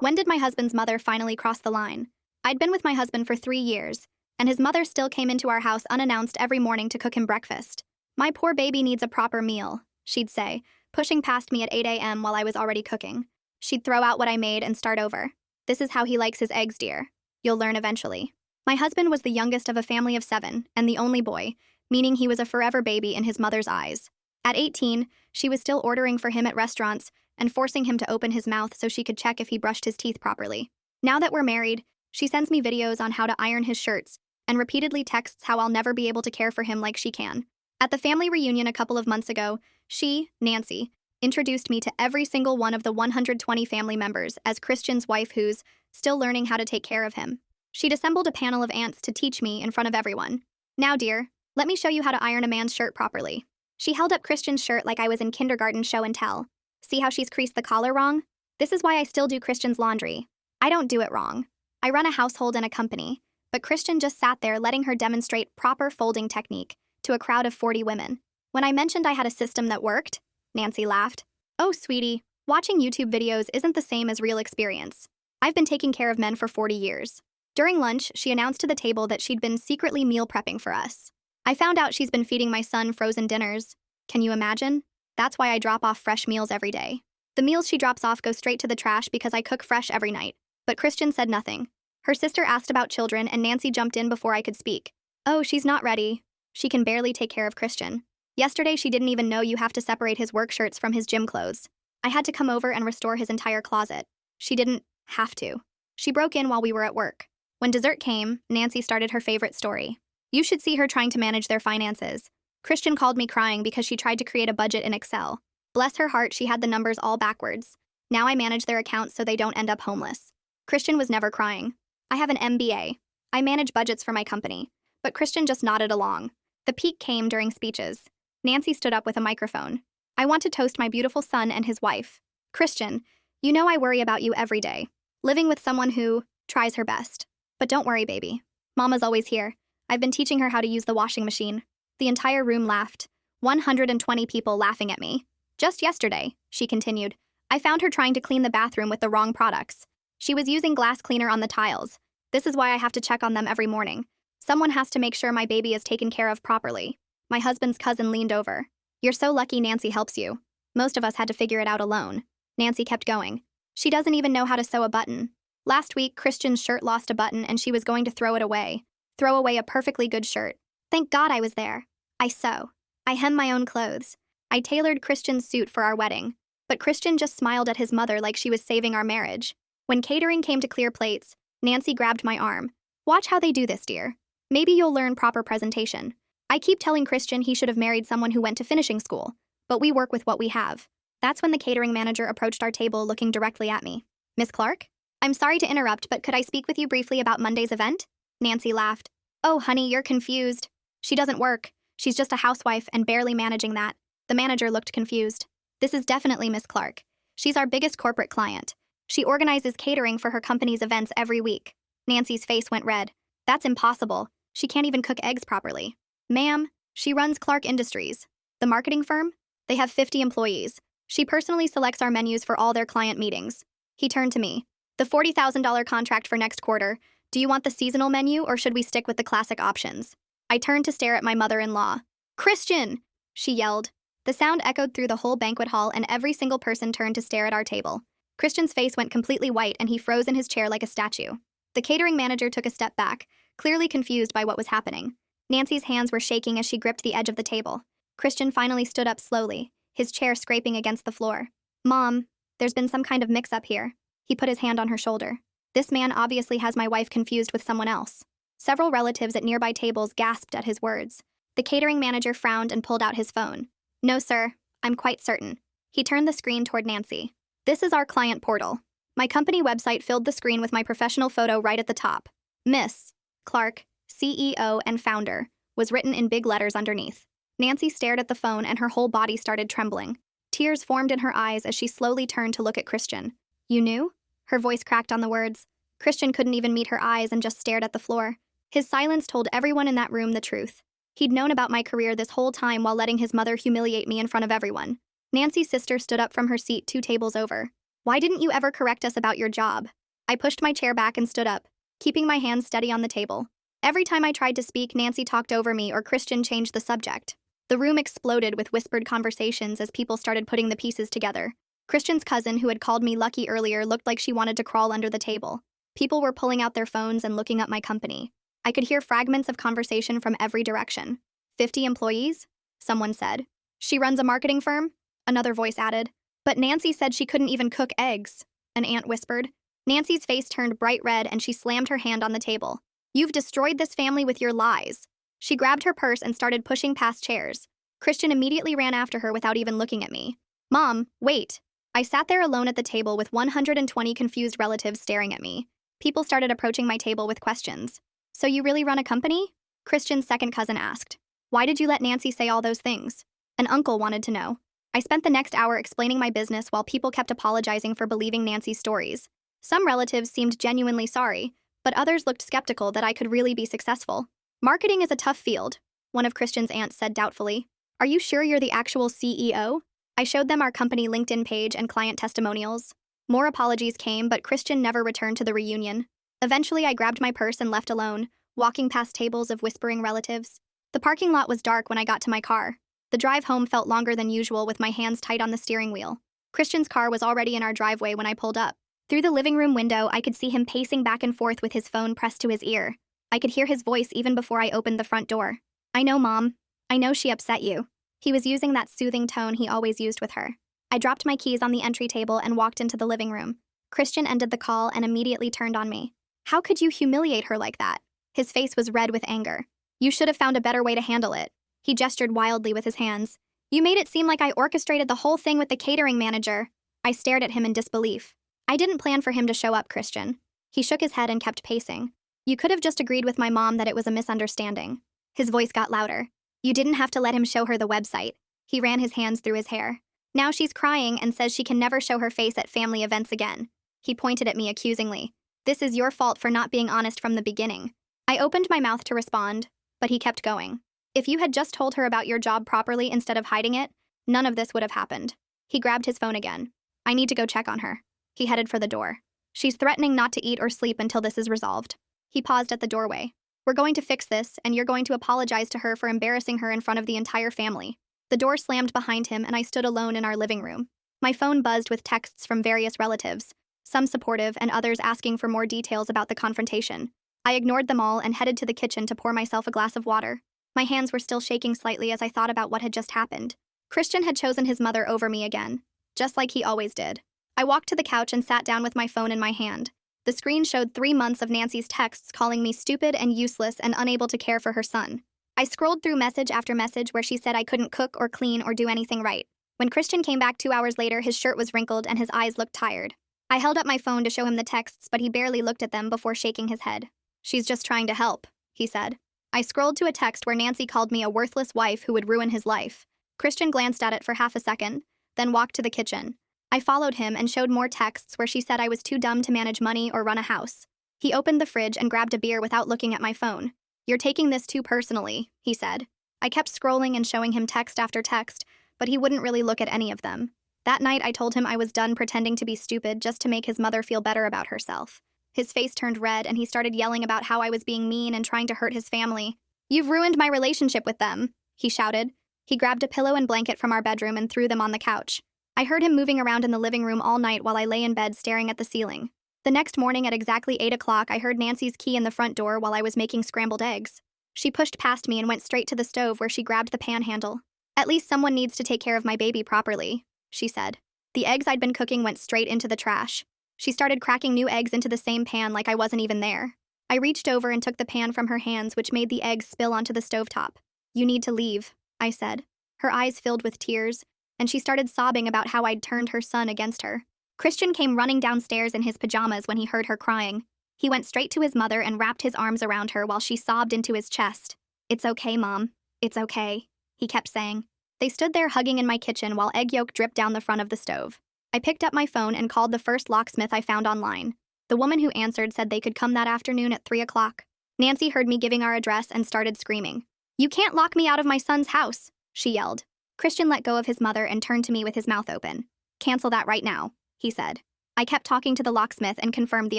When did my husband's mother finally cross the line? I'd been with my husband for 3 years, and his mother still came into our house unannounced every morning to cook him breakfast. "My poor baby needs a proper meal," she'd say, pushing past me at 8 a.m. while I was already cooking. She'd throw out what I made and start over. "This is how he likes his eggs, dear. You'll learn eventually." My husband was the youngest of a family of 7 and the only boy, meaning he was a forever baby in his mother's eyes. At 18, she was still ordering for him at restaurants and forcing him to open his mouth so she could check if he brushed his teeth properly. Now that we're married, she sends me videos on how to iron his shirts and repeatedly texts how I'll never be able to care for him like she can. At the family reunion a couple of months ago, she, Nancy, introduced me to every single one of the 120 family members as Christian's wife who's still learning how to take care of him. She'd assembled a panel of aunts to teach me in front of everyone. "Now, dear, let me show you how to iron a man's shirt properly." She held up Christian's shirt like I was in kindergarten show and tell. "See how she's creased the collar wrong? This is why I still do Christian's laundry. I don't do it wrong. I run a household and a company." But Christian just sat there letting her demonstrate proper folding technique to a crowd of 40 women. When I mentioned I had a system that worked, Nancy laughed. "Oh, sweetie, watching YouTube videos isn't the same as real experience. I've been taking care of men for 40 years. During lunch, she announced to the table that she'd been secretly meal prepping for us. I found out she's been feeding my son frozen dinners. Can you imagine? That's why I drop off fresh meals every day. The meals she drops off go straight to the trash because I cook fresh every night." But Christian said nothing. Her sister asked about children and Nancy jumped in before I could speak. "Oh, she's not ready. She can barely take care of Christian. Yesterday she didn't even know you have to separate his work shirts from his gym clothes. I had to come over and restore his entire closet. She didn't have to. She broke in while we were at work." When dessert came, Nancy started her favorite story. "You should see her trying to manage their finances. Christian called me crying because she tried to create a budget in Excel. Bless her heart, she had the numbers all backwards. Now I manage their accounts so they don't end up homeless." Christian was never crying. "I have an MBA. I manage budgets for my company." But Christian just nodded along. The peak came during speeches. Nancy stood up with a microphone. "I want to toast my beautiful son and his wife. Christian, you know I worry about you every day. Living with someone who tries her best. But don't worry, baby. Mama's always here. I've been teaching her how to use the washing machine." The entire room laughed. 120 people laughing at me. "Just yesterday," she continued, "I found her trying to clean the bathroom with the wrong products. She was using glass cleaner on the tiles. This is why I have to check on them every morning. Someone has to make sure my baby is taken care of properly." My husband's cousin leaned over. "You're so lucky Nancy helps you. Most of us had to figure it out alone." Nancy kept going. "She doesn't even know how to sew a button. Last week, Christian's shirt lost a button and she was going to throw it away. Throw away a perfectly good shirt. Thank God I was there. I sew. I hem my own clothes. I tailored Christian's suit for our wedding. But Christian just smiled at his mother like she was saving our marriage. When catering came to clear plates, Nancy grabbed my arm. "Watch how they do this, dear. Maybe you'll learn proper presentation. I keep telling Christian he should have married someone who went to finishing school, but we work with what we have." That's when the catering manager approached our table looking directly at me. "Miss Clark? I'm sorry to interrupt, but could I speak with you briefly about Monday's event?" Nancy laughed. "Oh, honey, you're confused. She doesn't work. She's just a housewife and barely managing that." The manager looked confused. "This is definitely Miss Clark. She's our biggest corporate client. She organizes catering for her company's events every week." Nancy's face went red. "That's impossible. She can't even cook eggs properly." "Ma'am, she runs Clark Industries. The marketing firm? They have 50 employees. She personally selects our menus for all their client meetings." He turned to me. "The $40,000 contract for next quarter. Do you want the seasonal menu or should we stick with the classic options?" I turned to stare at my mother-in-law. "Christian!" she yelled. The sound echoed through the whole banquet hall and every single person turned to stare at our table. Christian's face went completely white and he froze in his chair like a statue. The catering manager took a step back, clearly confused by what was happening. Nancy's hands were shaking as she gripped the edge of the table. Christian finally stood up slowly, his chair scraping against the floor. "Mom, there's been some kind of mix-up here." He put his hand on her shoulder. "This man obviously has my wife confused with someone else." Several relatives at nearby tables gasped at his words. The catering manager frowned and pulled out his phone. "No, sir, I'm quite certain." He turned the screen toward Nancy. "This is our client portal. My company website filled the screen with my professional photo right at the top. Miss Clark, CEO and founder, was written in big letters underneath." Nancy stared at the phone and her whole body started trembling. Tears formed in her eyes as she slowly turned to look at Christian. "You knew?" Her voice cracked on the words. Christian couldn't even meet her eyes and just stared at the floor. His silence told everyone in that room the truth. He'd known about my career this whole time while letting his mother humiliate me in front of everyone. Nancy's sister stood up from her seat 2 tables over. Why didn't you ever correct us about your job? I pushed my chair back and stood up, keeping my hands steady on the table. Every time I tried to speak, Nancy talked over me or Christian changed the subject. The room exploded with whispered conversations as people started putting the pieces together. Christian's cousin, who had called me lucky earlier, looked like she wanted to crawl under the table. People were pulling out their phones and looking up my company. I could hear fragments of conversation from every direction. 50 employees? Someone said. She runs a marketing firm? Another voice added. But Nancy said she couldn't even cook eggs, an aunt whispered. Nancy's face turned bright red and she slammed her hand on the table. You've destroyed this family with your lies. She grabbed her purse and started pushing past chairs. Christian immediately ran after her without even looking at me. Mom, wait. I sat there alone at the table with 120 confused relatives staring at me. People started approaching my table with questions. So you really run a company? Christian's second cousin asked. Why did you let Nancy say all those things? An uncle wanted to know. I spent the next hour explaining my business while people kept apologizing for believing Nancy's stories. Some relatives seemed genuinely sorry, but others looked skeptical that I could really be successful. Marketing is a tough field, one of Christian's aunts said doubtfully. Are you sure you're the actual CEO? I showed them our company LinkedIn page and client testimonials. More apologies came, but Christian never returned to the reunion. Eventually, I grabbed my purse and left alone, walking past tables of whispering relatives. The parking lot was dark when I got to my car. The drive home felt longer than usual with my hands tight on the steering wheel. Christian's car was already in our driveway when I pulled up. Through the living room window, I could see him pacing back and forth with his phone pressed to his ear. I could hear his voice even before I opened the front door. I know, Mom. I know she upset you. He was using that soothing tone he always used with her. I dropped my keys on the entry table and walked into the living room. Christian ended the call and immediately turned on me. How could you humiliate her like that? His face was red with anger. You should have found a better way to handle it. He gestured wildly with his hands. You made it seem like I orchestrated the whole thing with the catering manager. I stared at him in disbelief. I didn't plan for him to show up, Christian. He shook his head and kept pacing. You could have just agreed with my mom that it was a misunderstanding. His voice got louder. You didn't have to let him show her the website. He ran his hands through his hair. Now she's crying and says she can never show her face at family events again. He pointed at me accusingly. This is your fault for not being honest from the beginning. I opened my mouth to respond, but he kept going. If you had just told her about your job properly instead of hiding it, none of this would have happened. He grabbed his phone again. I need to go check on her. He headed for the door. She's threatening not to eat or sleep until this is resolved. He paused at the doorway. We're going to fix this, and you're going to apologize to her for embarrassing her in front of the entire family. The door slammed behind him, and I stood alone in our living room. My phone buzzed with texts from various relatives, some supportive and others asking for more details about the confrontation. I ignored them all and headed to the kitchen to pour myself a glass of water. My hands were still shaking slightly as I thought about what had just happened. Christian had chosen his mother over me again, just like he always did. I walked to the couch and sat down with my phone in my hand. The screen showed 3 months of Nancy's texts calling me stupid and useless and unable to care for her son. I scrolled through message after message where she said I couldn't cook or clean or do anything right. When Christian came back 2 hours later, his shirt was wrinkled and his eyes looked tired. I held up my phone to show him the texts, but he barely looked at them before shaking his head. She's just trying to help, he said. I scrolled to a text where Nancy called me a worthless wife who would ruin his life. Christian glanced at it for half a second, then walked to the kitchen. I followed him and showed more texts where she said I was too dumb to manage money or run a house. He opened the fridge and grabbed a beer without looking at my phone. You're taking this too personally, he said. I kept scrolling and showing him text after text, but he wouldn't really look at any of them. That night, I told him I was done pretending to be stupid just to make his mother feel better about herself. His face turned red and he started yelling about how I was being mean and trying to hurt his family. You've ruined my relationship with them, he shouted. He grabbed a pillow and blanket from our bedroom and threw them on the couch. I heard him moving around in the living room all night while I lay in bed staring at the ceiling. The next morning at exactly 8 o'clock, I heard Nancy's key in the front door while I was making scrambled eggs. She pushed past me and went straight to the stove where she grabbed the pan handle. At least someone needs to take care of my baby properly, she said. The eggs I'd been cooking went straight into the trash. She started cracking new eggs into the same pan like I wasn't even there. I reached over and took the pan from her hands, which made the eggs spill onto the stovetop. You need to leave, I said. Her eyes filled with tears, and she started sobbing about how I'd turned her son against her. Christian came running downstairs in his pajamas when he heard her crying. He went straight to his mother and wrapped his arms around her while she sobbed into his chest. It's okay, Mom. It's okay, he kept saying. They stood there hugging in my kitchen while egg yolk dripped down the front of the stove. I picked up my phone and called the first locksmith I found online. The woman who answered said they could come that afternoon at 3 o'clock. Nancy heard me giving our address and started screaming. You can't lock me out of my son's house, she yelled. Christian let go of his mother and turned to me with his mouth open. Cancel that right now, he said. I kept talking to the locksmith and confirmed the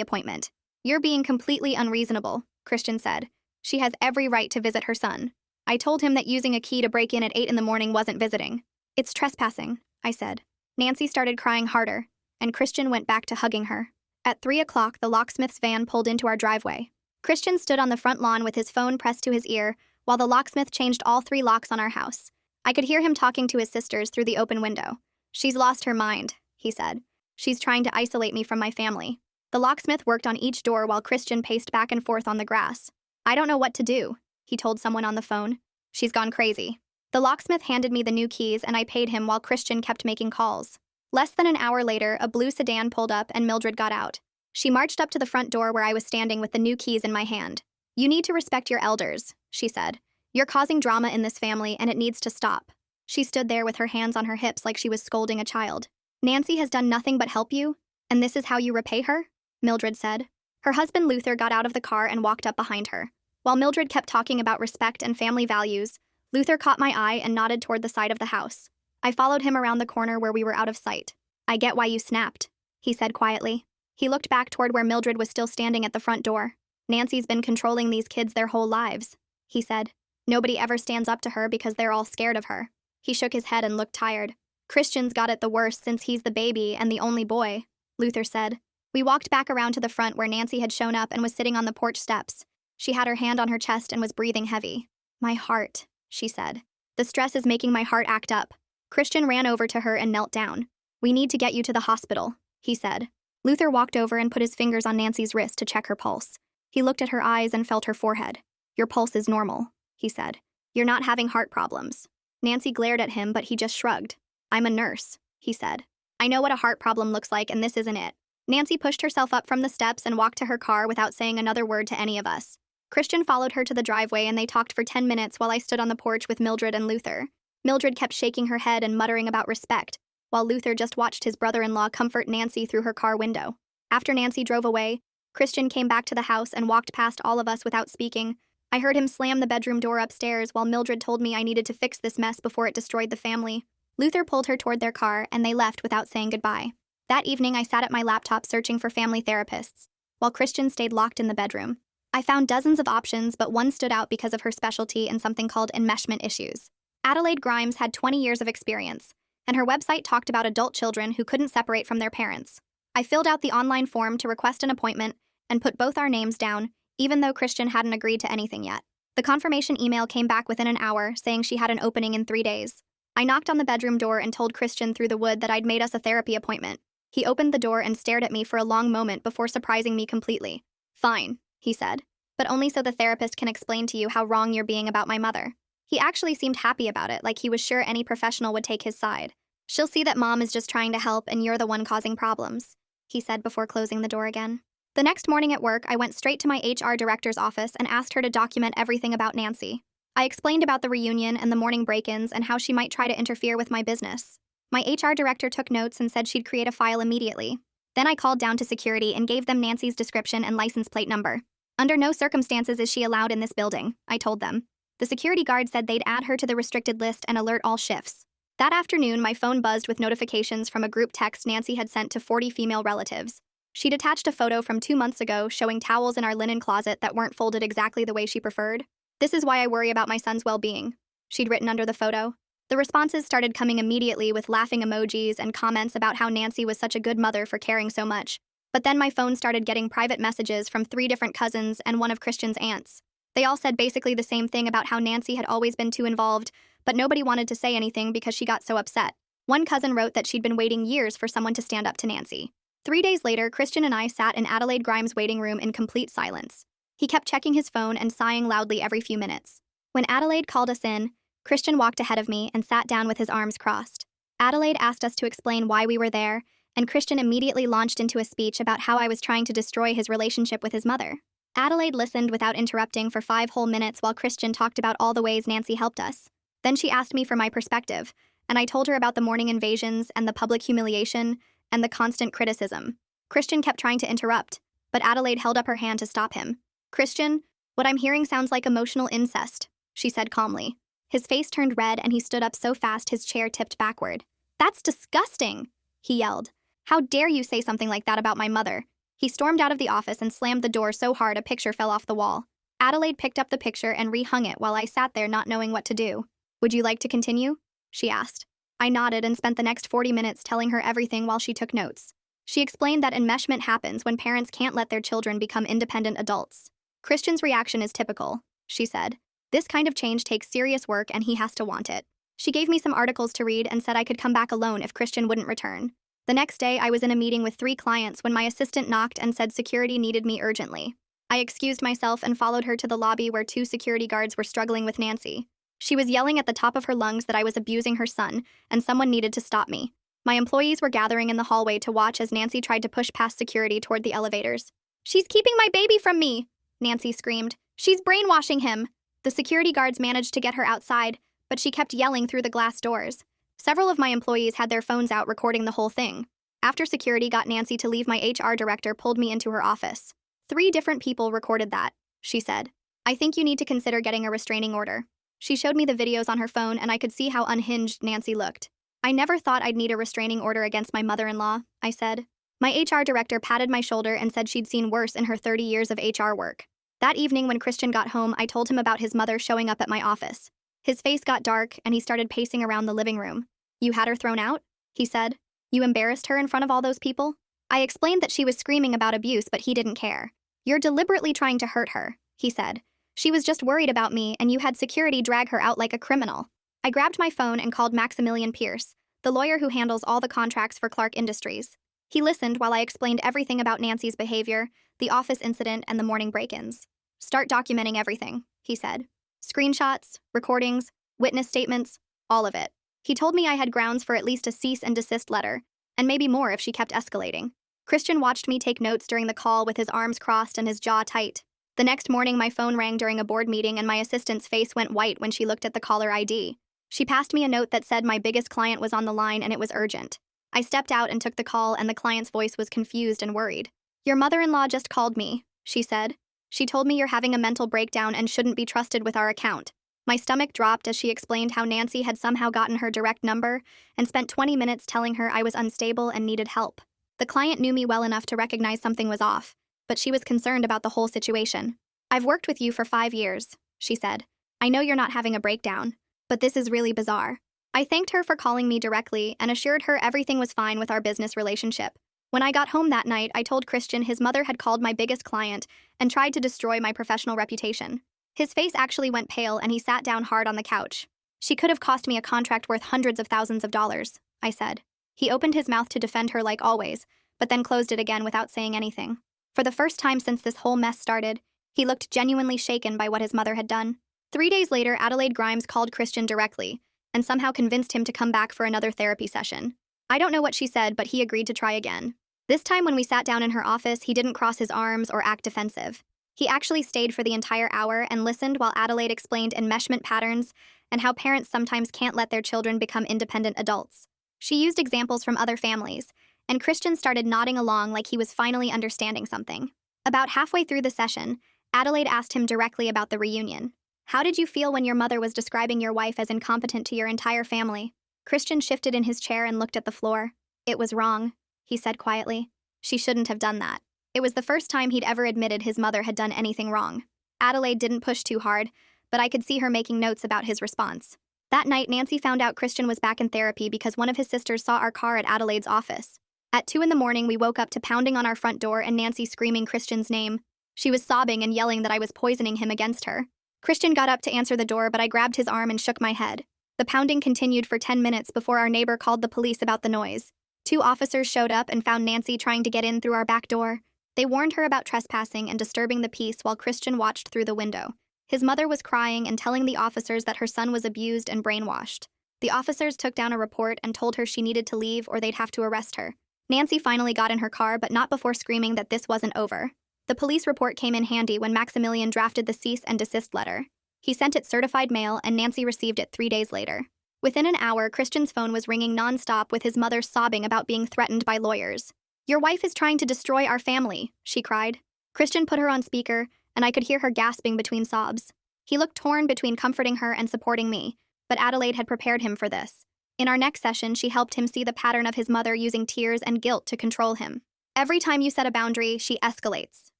appointment. You're being completely unreasonable, Christian said. She has every right to visit her son. I told him that using a key to break in at 8 in the morning wasn't visiting. It's trespassing, I said. Nancy started crying harder, and Christian went back to hugging her. At 3 o'clock, the locksmith's van pulled into our driveway. Christian stood on the front lawn with his phone pressed to his ear while the locksmith changed all 3 locks on our house. I could hear him talking to his sisters through the open window. She's lost her mind, he said. She's trying to isolate me from my family. The locksmith worked on each door while Christian paced back and forth on the grass. I don't know what to do, he told someone on the phone. She's gone crazy. The locksmith handed me the new keys and I paid him while Christian kept making calls. Less than an hour later, a blue sedan pulled up and Mildred got out. She marched up to the front door where I was standing with the new keys in my hand. You need to respect your elders, she said. You're causing drama in this family and it needs to stop. She stood there with her hands on her hips like she was scolding a child. Nancy has done nothing but help you, and this is how you repay her? Mildred said. Her husband Luther got out of the car and walked up behind her. While Mildred kept talking about respect and family values, Luther caught my eye and nodded toward the side of the house. I followed him around the corner where we were out of sight. I get why you snapped, he said quietly. He looked back toward where Mildred was still standing at the front door. Nancy's been controlling these kids their whole lives, he said. Nobody ever stands up to her because they're all scared of her. He shook his head and looked tired. Christian's got it the worst since he's the baby and the only boy, Luther said. We walked back around to the front where Nancy had shown up and was sitting on the porch steps. She had her hand on her chest and was breathing heavy. My heart, she said. The stress is making my heart act up. Christian ran over to her and knelt down. We need to get you to the hospital, he said. Luther walked over and put his fingers on Nancy's wrist to check her pulse. He looked at her eyes and felt her forehead. Your pulse is normal, he said. You're not having heart problems. Nancy glared at him, but he just shrugged. I'm a nurse, he said. I know what a heart problem looks like, and this isn't it. Nancy pushed herself up from the steps and walked to her car without saying another word to any of us. Christian followed her to the driveway and they talked for 10 minutes while I stood on the porch with Mildred and Luther. Mildred kept shaking her head and muttering about respect, while Luther just watched his brother-in-law comfort Nancy through her car window. After Nancy drove away, Christian came back to the house and walked past all of us without speaking. I heard him slam the bedroom door upstairs while Mildred told me I needed to fix this mess before it destroyed the family. Luther pulled her toward their car and they left without saying goodbye. That evening, I sat at my laptop searching for family therapists, while Christian stayed locked in the bedroom. I found dozens of options, but one stood out because of her specialty in something called enmeshment issues. Adelaide Grimes had 20 years of experience, and her website talked about adult children who couldn't separate from their parents. I filled out the online form to request an appointment and put both our names down, even though Christian hadn't agreed to anything yet. The confirmation email came back within an hour, saying she had an opening in 3 days. I knocked on the bedroom door and told Christian through the wood that I'd made us a therapy appointment. He opened the door and stared at me for a long moment before surprising me completely. Fine, he said, but only so the therapist can explain to you how wrong you're being about my mother. He actually seemed happy about it, like he was sure any professional would take his side. She'll see that mom is just trying to help and you're the one causing problems, he said before closing the door again. The next morning at work, I went straight to my HR director's office and asked her to document everything about Nancy. I explained about the reunion and the morning break-ins and how she might try to interfere with my business. My HR director took notes and said she'd create a file immediately. Then I called down to security and gave them Nancy's description and license plate number. Under no circumstances is she allowed in this building, I told them. The security guard said they'd add her to the restricted list and alert all shifts. That afternoon, my phone buzzed with notifications from a group text Nancy had sent to 40 female relatives. She'd attached a photo from 2 months ago showing towels in our linen closet that weren't folded exactly the way she preferred. This is why I worry about my son's well-being, she'd written under the photo. The responses started coming immediately with laughing emojis and comments about how Nancy was such a good mother for caring so much. But then my phone started getting private messages from 3 different cousins and one of Christian's aunts. They all said basically the same thing about how Nancy had always been too involved, but nobody wanted to say anything because she got so upset. One cousin wrote that she'd been waiting years for someone to stand up to Nancy. 3 days later, Christian and I sat in Adelaide Grimes' waiting room in complete silence. He kept checking his phone and sighing loudly every few minutes. When Adelaide called us in, Christian walked ahead of me and sat down with his arms crossed. Adelaide asked us to explain why we were there, and Christian immediately launched into a speech about how I was trying to destroy his relationship with his mother. Adelaide listened without interrupting for 5 whole minutes while Christian talked about all the ways Nancy helped us. Then she asked me for my perspective, and I told her about the morning invasions and the public humiliation and the constant criticism. Christian kept trying to interrupt, but Adelaide held up her hand to stop him. Christian, what I'm hearing sounds like emotional incest, she said calmly. His face turned red and he stood up so fast his chair tipped backward. That's disgusting, he yelled. How dare you say something like that about my mother? He stormed out of the office and slammed the door so hard a picture fell off the wall. Adelaide picked up the picture and rehung it while I sat there not knowing what to do. Would you like to continue? She asked. I nodded and spent the next 40 minutes telling her everything while she took notes. She explained that enmeshment happens when parents can't let their children become independent adults. Christian's reaction is typical, she said. This kind of change takes serious work and he has to want it. She gave me some articles to read and said I could come back alone if Christian wouldn't return. The next day, I was in a meeting with 3 clients when my assistant knocked and said security needed me urgently. I excused myself and followed her to the lobby where 2 security guards were struggling with Nancy. She was yelling at the top of her lungs that I was abusing her son, and someone needed to stop me. My employees were gathering in the hallway to watch as Nancy tried to push past security toward the elevators. She's keeping my baby from me, Nancy screamed. She's brainwashing him. The security guards managed to get her outside, but she kept yelling through the glass doors. Several of my employees had their phones out recording the whole thing. After security got Nancy to leave, my HR director pulled me into her office. 3 different people recorded that, she said. I think you need to consider getting a restraining order. She showed me the videos on her phone and I could see how unhinged Nancy looked. I never thought I'd need a restraining order against my mother-in-law, I said. My HR director patted my shoulder and said she'd seen worse in her 30 years of HR work. That evening when Christian got home, I told him about his mother showing up at my office. His face got dark and he started pacing around the living room. You had her thrown out? He said. You embarrassed her in front of all those people? I explained that she was screaming about abuse, but he didn't care. You're deliberately trying to hurt her, he said. She was just worried about me and you had security drag her out like a criminal. I grabbed my phone and called Maximilian Pierce, the lawyer who handles all the contracts for Clark Industries. He listened while I explained everything about Nancy's behavior, the office incident, and the morning break-ins. Start documenting everything, he said. Screenshots, recordings, witness statements, all of it. He told me I had grounds for at least a cease and desist letter, and maybe more if she kept escalating. Christian watched me take notes during the call with his arms crossed and his jaw tight. The next morning, my phone rang during a board meeting and my assistant's face went white when she looked at the caller ID. She passed me a note that said my biggest client was on the line and it was urgent. I stepped out and took the call and the client's voice was confused and worried. Your mother-in-law just called me, she said. She told me you're having a mental breakdown and shouldn't be trusted with our account. My stomach dropped as she explained how Nancy had somehow gotten her direct number and spent 20 minutes telling her I was unstable and needed help. The client knew me well enough to recognize something was off, but she was concerned about the whole situation. I've worked with you for 5 years, she said. I know you're not having a breakdown, but this is really bizarre. I thanked her for calling me directly and assured her everything was fine with our business relationship. When I got home that night, I told Christian his mother had called my biggest client and tried to destroy my professional reputation. His face actually went pale and he sat down hard on the couch. She could have cost me a contract worth hundreds of thousands of dollars, I said. He opened his mouth to defend her like always, but then closed it again without saying anything. For the first time since this whole mess started, he looked genuinely shaken by what his mother had done. 3 days later, Adelaide Grimes called Christian directly and somehow convinced him to come back for another therapy session. I don't know what she said, but he agreed to try again. This time when we sat down in her office, he didn't cross his arms or act defensive. He actually stayed for the entire hour and listened while Adelaide explained enmeshment patterns and how parents sometimes can't let their children become independent adults. She used examples from other families, and Christian started nodding along like he was finally understanding something. About halfway through the session, Adelaide asked him directly about the reunion. How did you feel when your mother was describing your wife as incompetent to your entire family? Christian shifted in his chair and looked at the floor. It was wrong, he said quietly. She shouldn't have done that. It was the first time he'd ever admitted his mother had done anything wrong. Adelaide didn't push too hard, but I could see her making notes about his response. That night, Nancy found out Christian was back in therapy because one of his sisters saw our car at Adelaide's office. At 2 a.m, we woke up to pounding on our front door and Nancy screaming Christian's name. She was sobbing and yelling that I was poisoning him against her. Christian got up to answer the door, but I grabbed his arm and shook my head. The pounding continued for 10 minutes before our neighbor called the police about the noise. 2 officers showed up and found Nancy trying to get in through our back door. They warned her about trespassing and disturbing the peace while Christian watched through the window. His mother was crying and telling the officers that her son was abused and brainwashed. The officers took down a report and told her she needed to leave or they'd have to arrest her. Nancy finally got in her car, but not before screaming that this wasn't over. The police report came in handy when Maximilian drafted the cease and desist letter. He sent it certified mail and Nancy received it 3 days later. Within an hour, Christian's phone was ringing nonstop with his mother sobbing about being threatened by lawyers. Your wife is trying to destroy our family, she cried. Christian put her on speaker, and I could hear her gasping between sobs. He looked torn between comforting her and supporting me, but Adelaide had prepared him for this. In our next session, she helped him see the pattern of his mother using tears and guilt to control him. Every time you set a boundary, she escalates,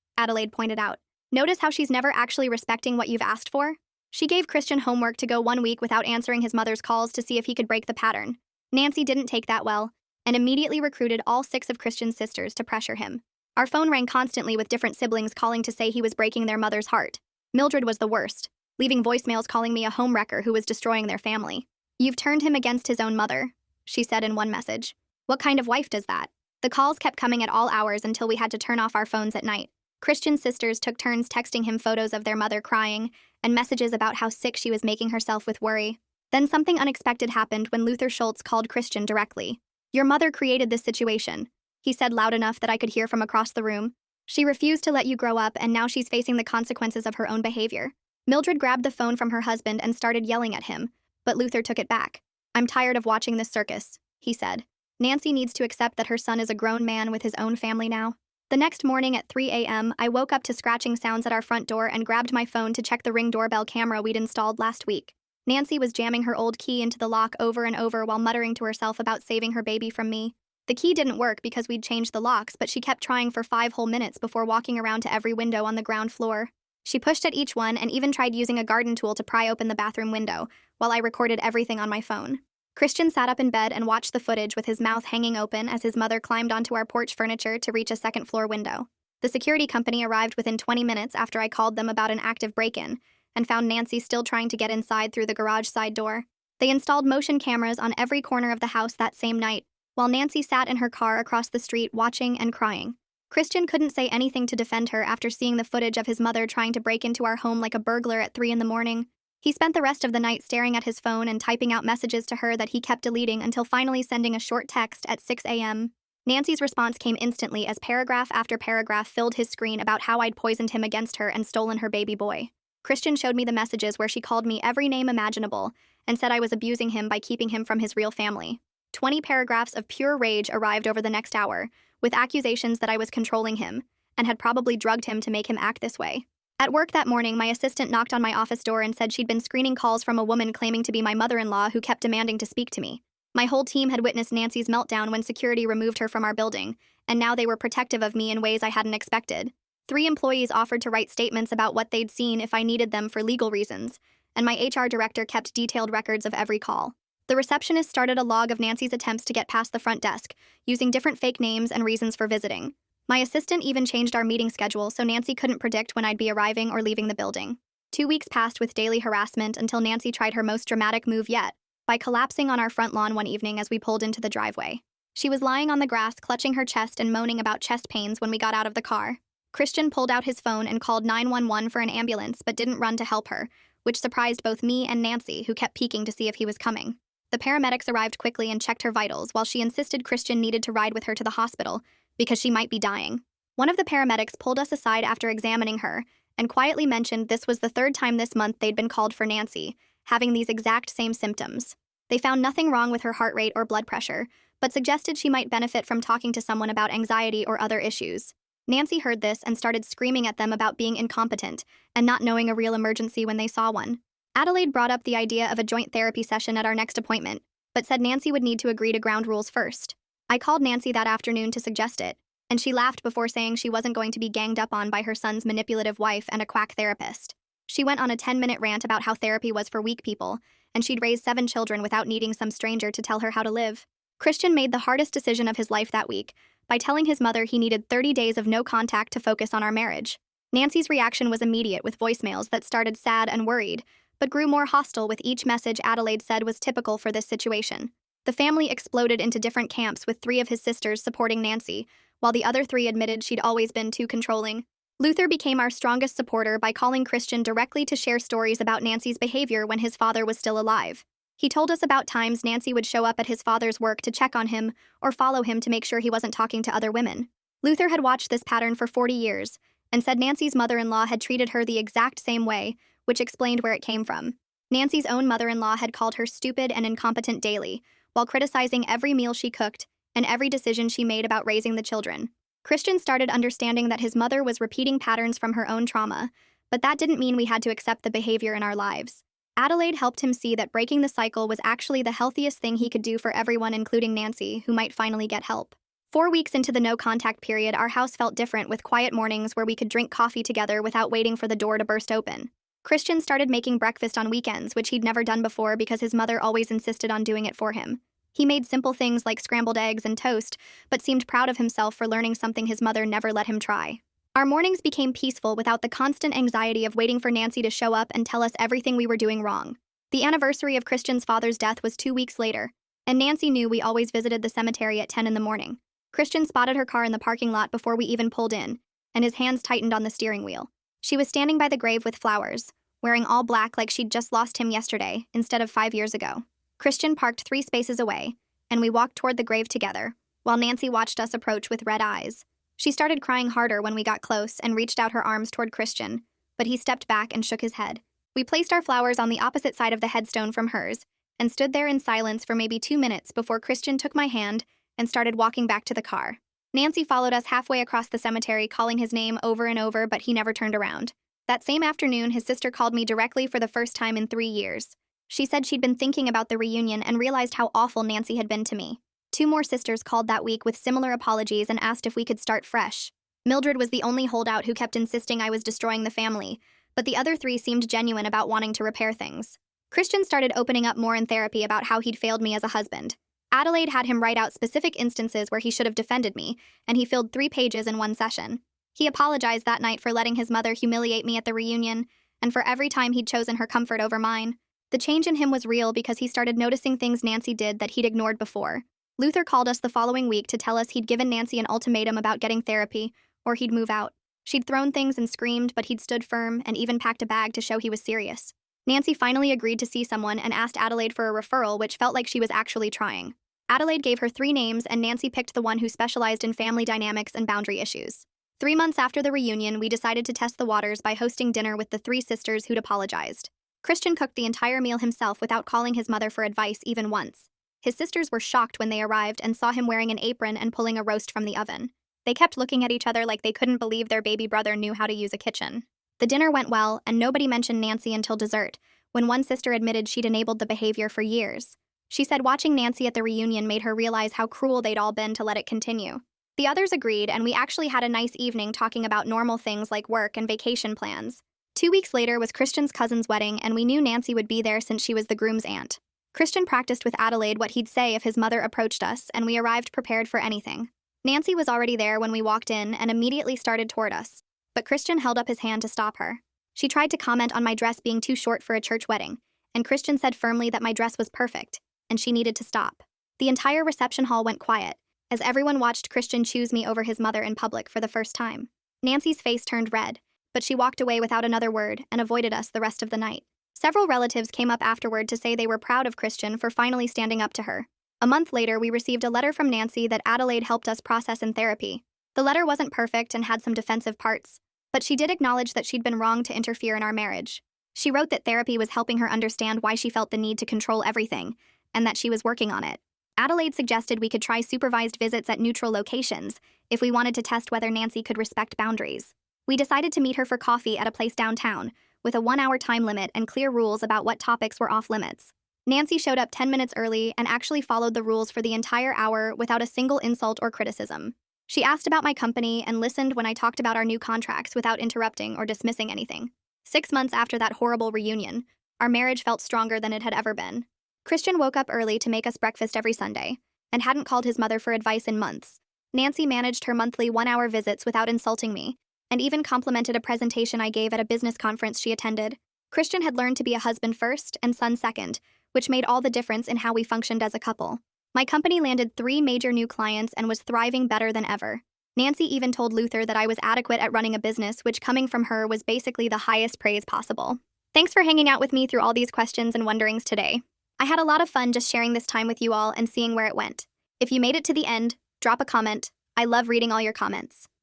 Adelaide pointed out. Notice how she's never actually respecting what you've asked for? She gave Christian homework to go 1 week without answering his mother's calls to see if he could break the pattern. Nancy didn't take that well, and immediately recruited all 6 of Christian's sisters to pressure him. Our phone rang constantly with different siblings calling to say he was breaking their mother's heart. Mildred was the worst, leaving voicemails calling me a homewrecker who was destroying their family. You've turned him against his own mother, she said in one message. What kind of wife does that? The calls kept coming at all hours until we had to turn off our phones at night. Christian's sisters took turns texting him photos of their mother crying and messages about how sick she was making herself with worry. Then something unexpected happened when Luther Schultz called Christian directly. Your mother created this situation, he said loud enough that I could hear from across the room. She refused to let you grow up, and now she's facing the consequences of her own behavior. Mildred grabbed the phone from her husband and started yelling at him, but Luther took it back. I'm tired of watching this circus, he said. Nancy needs to accept that her son is a grown man with his own family now. The next morning at 3 a.m., I woke up to scratching sounds at our front door and grabbed my phone to check the Ring doorbell camera we'd installed last week. Nancy was jamming her old key into the lock over and over while muttering to herself about saving her baby from me. The key didn't work because we'd changed the locks, but she kept trying for 5 whole minutes before walking around to every window on the ground floor. She pushed at each one and even tried using a garden tool to pry open the bathroom window, while I recorded everything on my phone. Christian sat up in bed and watched the footage with his mouth hanging open as his mother climbed onto our porch furniture to reach a second-floor window. The security company arrived within 20 minutes after I called them about an active break-in, and found Nancy still trying to get inside through the garage side door. They installed motion cameras on every corner of the house that same night, while Nancy sat in her car across the street watching and crying. Christian couldn't say anything to defend her after seeing the footage of his mother trying to break into our home like a burglar at 3 in the morning. He spent the rest of the night staring at his phone and typing out messages to her that he kept deleting until finally sending a short text at 6 a.m. Nancy's response came instantly as paragraph after paragraph filled his screen about how I'd poisoned him against her and stolen her baby boy. Christian showed me the messages where she called me every name imaginable and said I was abusing him by keeping him from his real family. 20 paragraphs of pure rage arrived over the next hour, with accusations that I was controlling him and had probably drugged him to make him act this way. At work that morning, my assistant knocked on my office door and said she'd been screening calls from a woman claiming to be my mother-in-law who kept demanding to speak to me. My whole team had witnessed Nancy's meltdown when security removed her from our building, and now they were protective of me in ways I hadn't expected. 3 employees offered to write statements about what they'd seen if I needed them for legal reasons, and my HR director kept detailed records of every call. The receptionist started a log of Nancy's attempts to get past the front desk, using different fake names and reasons for visiting. My assistant even changed our meeting schedule so Nancy couldn't predict when I'd be arriving or leaving the building. 2 weeks passed with daily harassment until Nancy tried her most dramatic move yet, by collapsing on our front lawn one evening as we pulled into the driveway. She was lying on the grass, clutching her chest and moaning about chest pains when we got out of the car. Christian pulled out his phone and called 911 for an ambulance but didn't run to help her, which surprised both me and Nancy, who kept peeking to see if he was coming. The paramedics arrived quickly and checked her vitals while she insisted Christian needed to ride with her to the hospital because she might be dying. One of the paramedics pulled us aside after examining her and quietly mentioned this was the 3rd time this month they'd been called for Nancy, having these exact same symptoms. They found nothing wrong with her heart rate or blood pressure, but suggested she might benefit from talking to someone about anxiety or other issues. Nancy heard this and started screaming at them about being incompetent and not knowing a real emergency when they saw one. Adelaide brought up the idea of a joint therapy session at our next appointment, but said Nancy would need to agree to ground rules first. I called Nancy that afternoon to suggest it, and she laughed before saying she wasn't going to be ganged up on by her son's manipulative wife and a quack therapist. She went on a 10-minute rant about how therapy was for weak people, and she'd raised 7 children without needing some stranger to tell her how to live. Christian made the hardest decision of his life that week by telling his mother he needed 30 days of no contact to focus on our marriage. Nancy's reaction was immediate with voicemails that started sad and worried, but grew more hostile with each message Adelaide said was typical for this situation. The family exploded into different camps with 3 of his sisters supporting Nancy, while the other 3 admitted she'd always been too controlling. Luther became our strongest supporter by calling Christian directly to share stories about Nancy's behavior when his father was still alive. He told us about times Nancy would show up at his father's work to check on him or follow him to make sure he wasn't talking to other women. Luther had watched this pattern for 40 years and said Nancy's mother-in-law had treated her the exact same way, which explained where it came from. Nancy's own mother-in-law had called her stupid and incompetent daily, while criticizing every meal she cooked and every decision she made about raising the children. Christian started understanding that his mother was repeating patterns from her own trauma, but that didn't mean we had to accept the behavior in our lives. Adelaide helped him see that breaking the cycle was actually the healthiest thing he could do for everyone, including Nancy, who might finally get help. 4 weeks into the no-contact period, our house felt different, with quiet mornings where we could drink coffee together without waiting for the door to burst open. Christian started making breakfast on weekends, which he'd never done before because his mother always insisted on doing it for him. He made simple things like scrambled eggs and toast, but seemed proud of himself for learning something his mother never let him try. Our mornings became peaceful without the constant anxiety of waiting for Nancy to show up and tell us everything we were doing wrong. The anniversary of Christian's father's death was 2 weeks later, and Nancy knew we always visited the cemetery at 10 in the morning. Christian spotted her car in the parking lot before we even pulled in, and his hands tightened on the steering wheel. She was standing by the grave with flowers, wearing all black like she'd just lost him yesterday instead of 5 years ago. Christian parked 3 spaces away, and we walked toward the grave together, while Nancy watched us approach with red eyes. She started crying harder when we got close and reached out her arms toward Christian, but he stepped back and shook his head. We placed our flowers on the opposite side of the headstone from hers and stood there in silence for maybe 2 minutes before Christian took my hand and started walking back to the car. Nancy followed us halfway across the cemetery, calling his name over and over, but he never turned around. That same afternoon, his sister called me directly for the first time in 3 years. She said she'd been thinking about the reunion and realized how awful Nancy had been to me. 2 more sisters called that week with similar apologies and asked if we could start fresh. Mildred was the only holdout who kept insisting I was destroying the family, but the other 3 seemed genuine about wanting to repair things. Christian started opening up more in therapy about how he'd failed me as a husband. Adelaide had him write out specific instances where he should have defended me, and he filled 3 pages in one session. He apologized that night for letting his mother humiliate me at the reunion, and for every time he'd chosen her comfort over mine. The change in him was real because he started noticing things Nancy did that he'd ignored before. Luther called us the following week to tell us he'd given Nancy an ultimatum about getting therapy, or he'd move out. She'd thrown things and screamed, but he'd stood firm and even packed a bag to show he was serious. Nancy finally agreed to see someone and asked Adelaide for a referral, which felt like she was actually trying. Adelaide gave her 3 names, and Nancy picked the one who specialized in family dynamics and boundary issues. 3 months after the reunion, we decided to test the waters by hosting dinner with the 3 sisters who'd apologized. Christian cooked the entire meal himself without calling his mother for advice even once. His sisters were shocked when they arrived and saw him wearing an apron and pulling a roast from the oven. They kept looking at each other like they couldn't believe their baby brother knew how to use a kitchen. The dinner went well, and nobody mentioned Nancy until dessert, when one sister admitted she'd enabled the behavior for years. She said watching Nancy at the reunion made her realize how cruel they'd all been to let it continue. The others agreed, and we actually had a nice evening talking about normal things like work and vacation plans. 2 weeks later was Christian's cousin's wedding, and we knew Nancy would be there since she was the groom's aunt. Christian practiced with Adelaide what he'd say if his mother approached us, and we arrived prepared for anything. Nancy was already there when we walked in and immediately started toward us, but Christian held up his hand to stop her. She tried to comment on my dress being too short for a church wedding, and Christian said firmly that my dress was perfect, and she needed to stop. The entire reception hall went quiet, as everyone watched Christian choose me over his mother in public for the first time. Nancy's face turned red, but she walked away without another word and avoided us the rest of the night. Several relatives came up afterward to say they were proud of Christian for finally standing up to her. A month later, we received a letter from Nancy that Adelaide helped us process in therapy. The letter wasn't perfect and had some defensive parts, but she did acknowledge that she'd been wrong to interfere in our marriage. She wrote that therapy was helping her understand why she felt the need to control everything, and that she was working on it. Adelaide suggested we could try supervised visits at neutral locations if we wanted to test whether Nancy could respect boundaries. We decided to meet her for coffee at a place downtown, with a 1-hour time limit and clear rules about what topics were off limits. Nancy showed up 10 minutes early and actually followed the rules for the entire hour without a single insult or criticism. She asked about my company and listened when I talked about our new contracts without interrupting or dismissing anything. 6 months after that horrible reunion, our marriage felt stronger than it had ever been. Christian woke up early to make us breakfast every Sunday, and hadn't called his mother for advice in months. Nancy managed her monthly 1-hour visits without insulting me, and even complimented a presentation I gave at a business conference she attended. Christian had learned to be a husband first and son second, which made all the difference in how we functioned as a couple. My company landed 3 major new clients and was thriving better than ever. Nancy even told Luther that I was adequate at running a business, which coming from her was basically the highest praise possible. Thanks for hanging out with me through all these questions and wonderings today. I had a lot of fun just sharing this time with you all and seeing where it went. If you made it to the end, drop a comment. I love reading all your comments.